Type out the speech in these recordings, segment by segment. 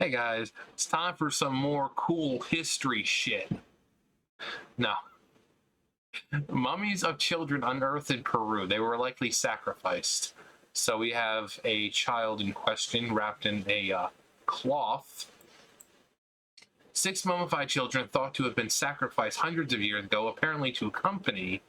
Hey guys, it's time for some more cool history shit. Now, mummies of children unearthed in Peru. They were likely sacrificed. So we have a child in question wrapped in a cloth. 6 mummified children thought to have been sacrificed hundreds of years ago, apparently to accompany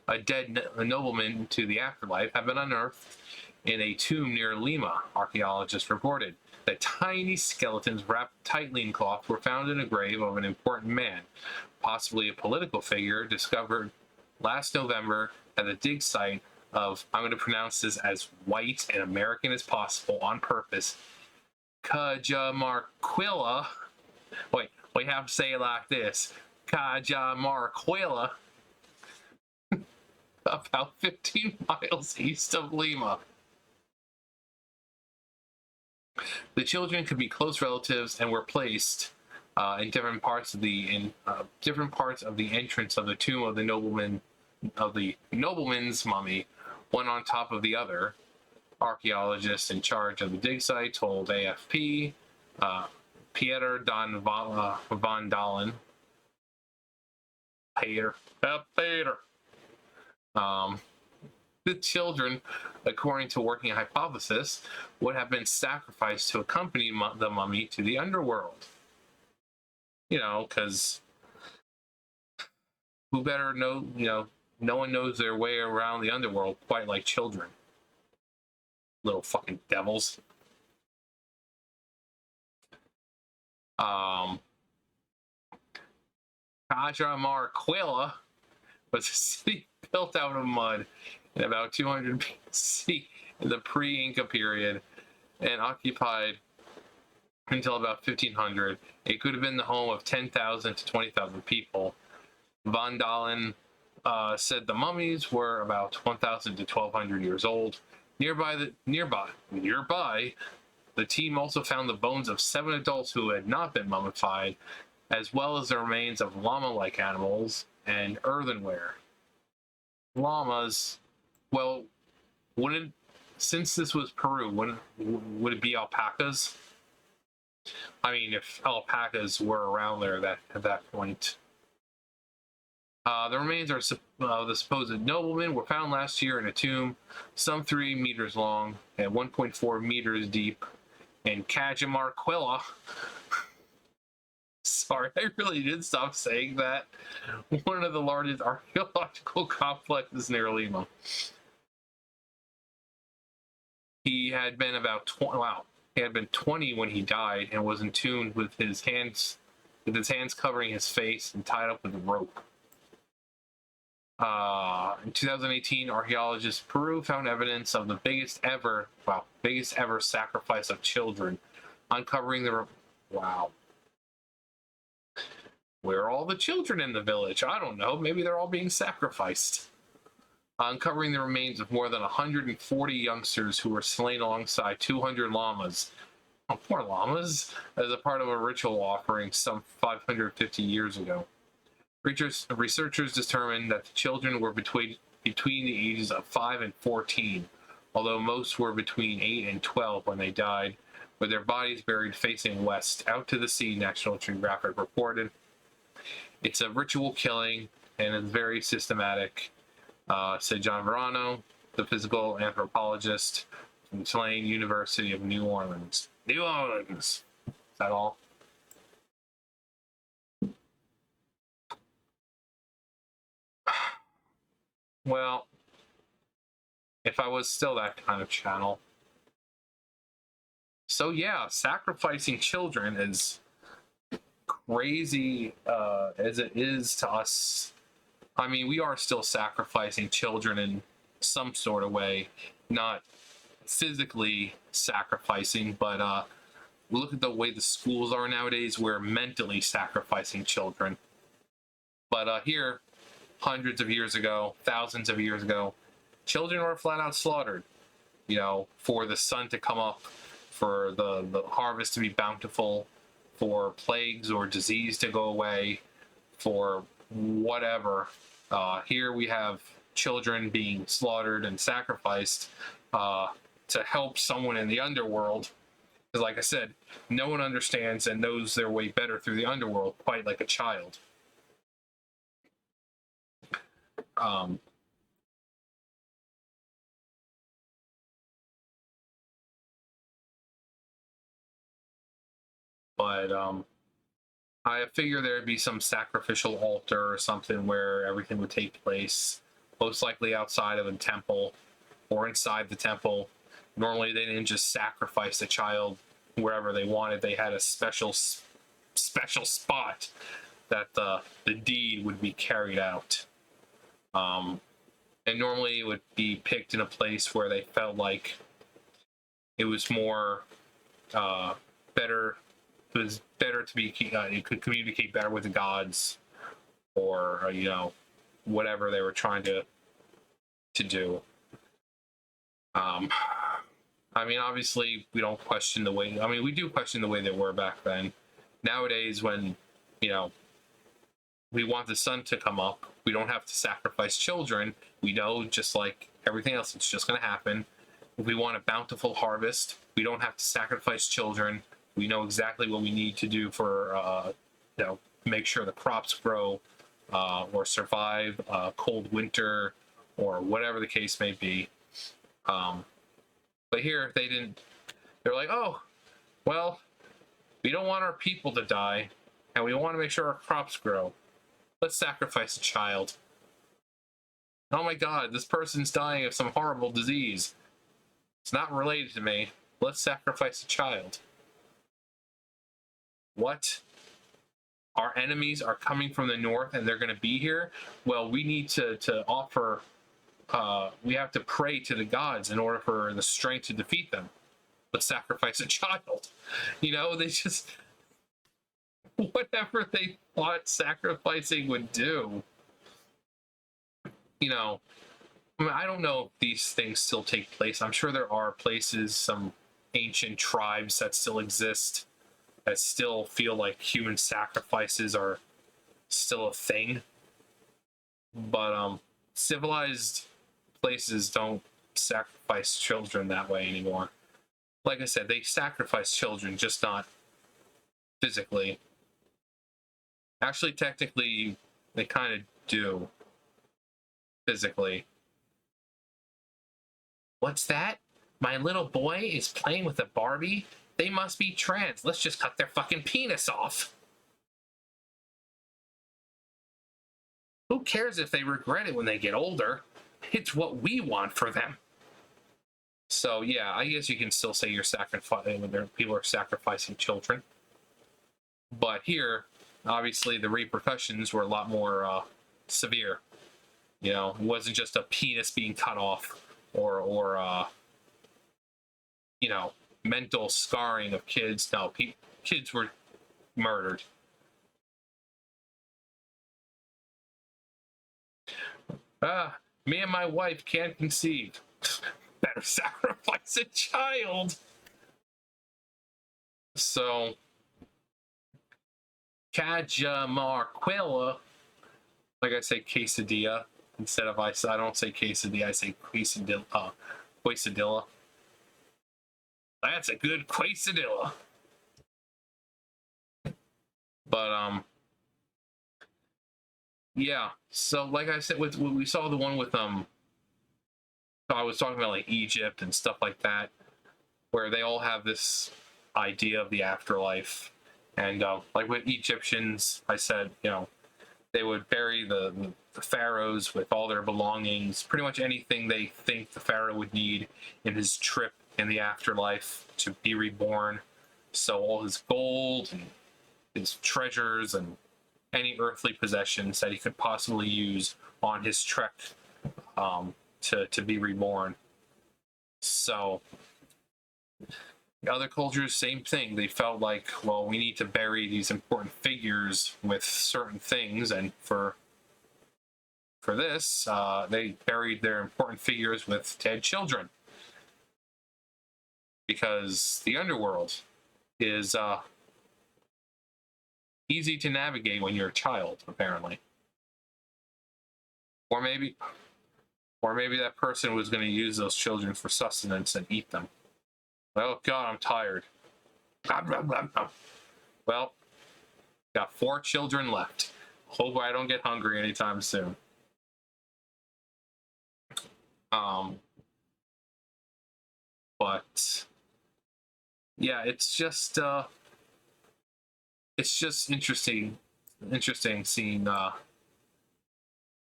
a dead nobleman to the afterlife, have been unearthed in a tomb near Lima, archaeologists reported. The tiny skeletons wrapped tightly in cloth were found in a grave of an important man, possibly a political figure, discovered last November at the dig site of, I'm going to pronounce this as white and American as possible on purpose, Cajamarquilla. Wait, we have to say it like this. Cajamarquilla, about 15 miles east of Lima. The children could be close relatives and were placed in different parts of the entrance of the tomb of the nobleman's mummy, one on top of the other. Archaeologists in charge of the dig site told AFP, Pieter van Dalen. Peter. The children, according to working hypothesis, would have been sacrificed to accompany the mummy to the underworld. You know, because who better know, no one knows their way around the underworld quite like children. Little fucking devils. Cajamarquilla was a city built out of mud in about 200 BC in the pre-Inca period and occupied until about 1500. It could have been the home of 10,000 to 20,000 people. Van Dalen said the mummies were about 1,000 to 1,200 years old. Nearby, the team also found the bones of 7 adults who had not been mummified, as well as the remains of llama-like animals and earthenware. Llamas, well, since this was Peru, would it be alpacas? I mean, if alpacas were around there at that point. The remains of the supposed nobleman were found last year in a tomb, some 3 meters long and 1.4 meters deep, in Cajamarquilla. Sorry, I really did stop saying that. One of the largest archaeological complexes near Lima. He had been about 20. Wow, he had been 20 when he died and was entombed with his hands covering his face and tied up with a rope. In 2018, archaeologists in Peru found evidence of the biggest ever sacrifice of children, uncovering the wow. Where are all the children in the village? I don't know. Maybe they're all being sacrificed. Uncovering the remains of more than 140 youngsters who were slain alongside 200 llamas. Oh, poor llamas, as a part of a ritual offering some 550 years ago. Researchers determined that the children were between the ages of 5 and 14, although most were between 8 and 12 when they died, with their bodies buried facing west, out to the sea, National Geographic reported. It's a ritual killing, and it's very systematic, said John Verano, the physical anthropologist from Tulane University of New Orleans. New Orleans! Is that all? Well, if I was still that kind of channel. So yeah, sacrificing children is crazy as it is to us. I mean, we are still sacrificing children in some sort of way, not physically sacrificing, but look at the way the schools are nowadays. We're mentally sacrificing children. But here, hundreds of years ago, thousands of years ago, children were flat out slaughtered, for the sun to come up, for the harvest to be bountiful, for plagues or disease to go away, for whatever. Here we have children being slaughtered and sacrificed to help someone in the underworld. Because, like I said, no one understands and knows their way better through the underworld quite like a child. Um, but I figure there'd be some sacrificial altar or something where everything would take place, most likely outside of a temple or inside the temple. Normally, they didn't just sacrifice the child wherever they wanted. They had a special spot that the deed would be carried out. And normally it would be picked in a place where they felt like it was more better. It was better to be. It could communicate better with the gods, or whatever they were trying to do. I mean, obviously, we don't question the way. I mean, we do question the way they were back then. Nowadays, when we want the sun to come up, we don't have to sacrifice children. We know, just like everything else, it's just going to happen. If we want a bountiful harvest, we don't have to sacrifice children. We know exactly what we need to do for, make sure the crops grow or survive a cold winter or whatever the case may be. But here, they didn't. They're like, oh, well, we don't want our people to die, and we want to make sure our crops grow. Let's sacrifice a child. Oh my God, this person's dying of some horrible disease. It's not related to me. Let's sacrifice a child. What? Our enemies are coming from the north and they're going to be here? Well, we need to offer, we have to pray to the gods in order for the strength to defeat them. Let's sacrifice a child. They just, whatever they thought sacrificing would do. I mean, I don't know if these things still take place. I'm sure there are places, some ancient tribes that still exist, that still feel like human sacrifices are still a thing. But civilized places don't sacrifice children that way anymore. Like I said, they sacrifice children, just not physically. Actually, technically, they kind of do. Physically. What's that? My little boy is playing with a Barbie? They must be trans. Let's just cut their fucking penis off. Who cares if they regret it when they get older? It's what we want for them. So yeah, I guess you can still say you're sacrificing when people are sacrificing children. But here, obviously, the repercussions were a lot more severe. It wasn't just a penis being cut off or mental scarring of kids. No, kids were murdered. Me and my wife can't conceive. Better sacrifice a child. So, Cajamarquilla, like I say, quesadilla. Instead of I don't say quesadilla, I say quesadilla. Quesadilla. That's a good quesadilla. But yeah. So like I said, we saw the one with I was talking about like Egypt and stuff like that, where they all have this idea of the afterlife, and like with Egyptians, I said, they would bury the pharaohs with all their belongings, pretty much anything they think the pharaoh would need in his trip in the afterlife to be reborn. So all his gold and his treasures and any earthly possessions that he could possibly use on his trek to be reborn. So other cultures, same thing. They felt like, well, we need to bury these important figures with certain things, and for this, they buried their important figures with dead children, because the underworld is easy to navigate when you're a child, apparently. Or maybe that person was going to use those children for sustenance and eat them. Oh God, I'm tired. Well, got 4 children left. Hope I don't get hungry anytime soon. But yeah, it's just interesting seeing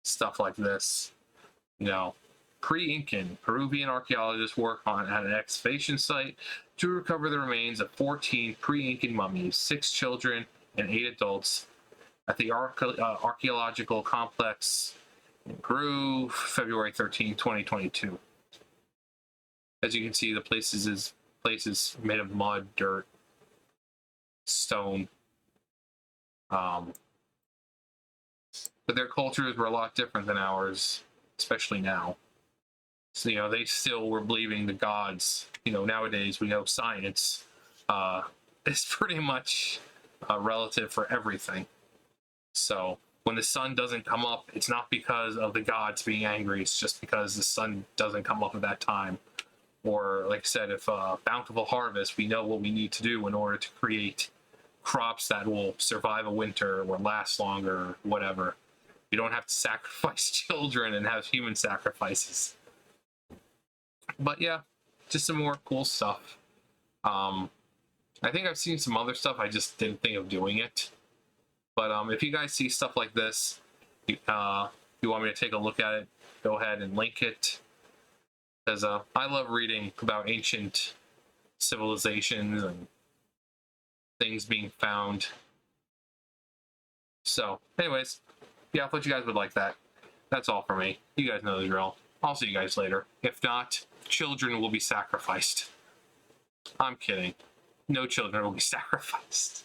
stuff like this. You know, pre-Incan Peruvian archaeologists work on at an excavation site to recover the remains of 14 pre-Incan mummies, 6 children and 8 adults at the archaeological complex in Peru, February 13, 2022. As you can see, the place is made of mud, dirt, stone. But their cultures were a lot different than ours, especially now. So, you know, they still were believing the gods. You know, nowadays we know science is pretty much relative for everything. So when the sun doesn't come up, it's not because of the gods being angry. It's just because the sun doesn't come up at that time. Or, like I said, if bountiful harvest, we know what we need to do in order to create crops that will survive a winter or last longer or whatever. You don't have to sacrifice children and have human sacrifices. But yeah, just some more cool stuff. I think I've seen some other stuff. I just didn't think of doing it. But if you guys see stuff like this, you want me to take a look at it, go ahead and link it. Because I love reading about ancient civilizations and things being found. So, anyways, yeah, I thought you guys would like that. That's all for me. You guys know the drill. I'll see you guys later. If not, children will be sacrificed. I'm kidding. No children will be sacrificed.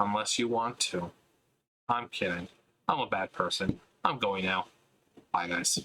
Unless you want to. I'm kidding. I'm a bad person. I'm going now. Bye, guys.